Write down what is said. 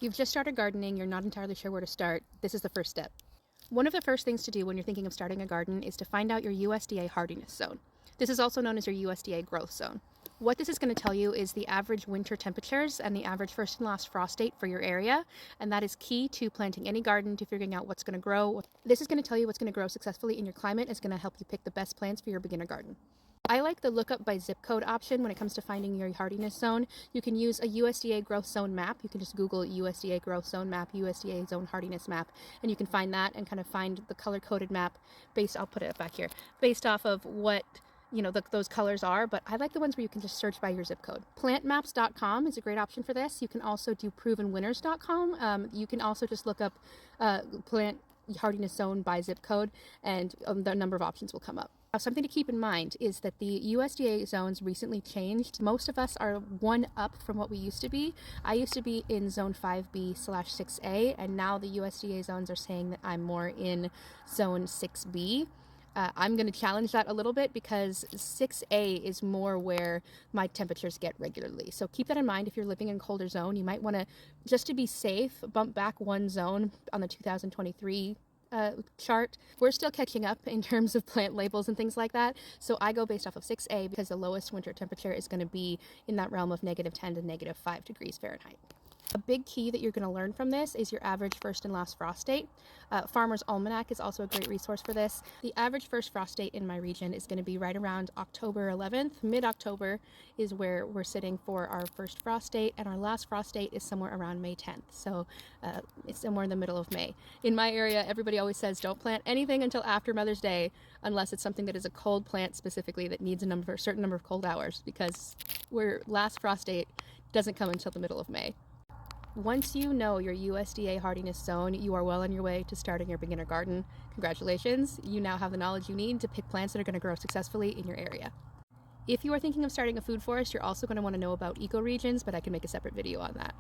You've just started gardening, you're not entirely sure where to start. This is the first step. One of the first things to do when you're thinking of starting a garden is to find out your USDA hardiness zone. This is also known as your USDA growth zone. What this is going to tell you is the average winter temperatures and the average first and last frost date for your area, and that is key to planting any garden, to figuring out what's going to grow. This is going to tell you what's going to grow successfully in your climate. It's going to help you pick the best plants for your beginner garden. I like the lookup by zip code option when it comes to finding your hardiness zone. You can use a USDA growth zone map. You can just Google USDA growth zone map, USDA zone hardiness map, and you can find that and kind of find the color coded map based, I'll put it back here, based off of what those colors are, but I like the ones where you can just search by your zip code. Plantmaps.com is a great option for this. You can also do provenwinners.com. You can also just look up plant hardiness zone by zip code, and the number of options will come up. Now, something to keep in mind is that the USDA zones recently changed. Most of us are one up from what we used to be. I used to be in zone 5B/6A, and now the USDA zones are saying that I'm more in zone 6B. I'm going to challenge that a little bit because 6A is more where my temperatures get regularly. So keep that in mind if you're living in a colder zone. You might want to, just to be safe, bump back one zone on the 2023 chart. We're still catching up in terms of plant labels and things like that. So I go based off of 6A because the lowest winter temperature is going to be in that realm of -10 to -5 degrees Fahrenheit. A big key that you're going to learn from this is your average first and last frost date. Farmer's Almanac is also a great resource for this. The average first frost date in my region is going to be right around October 11th. Mid-October is where we're sitting for our first frost date, and our last frost date is somewhere around May 10th. So it's somewhere in the middle of May. In my area, everybody always says don't plant anything until after Mother's Day, unless it's something that is a cold plant specifically that needs a certain number of cold hours, because our last frost date doesn't come until the middle of May. Once you know your USDA hardiness zone, you are well on your way to starting your beginner garden. Congratulations, you now have the knowledge you need to pick plants that are going to grow successfully in your area. If you are thinking of starting a food forest, you're also going to want to know about ecoregions, but I can make a separate video on that.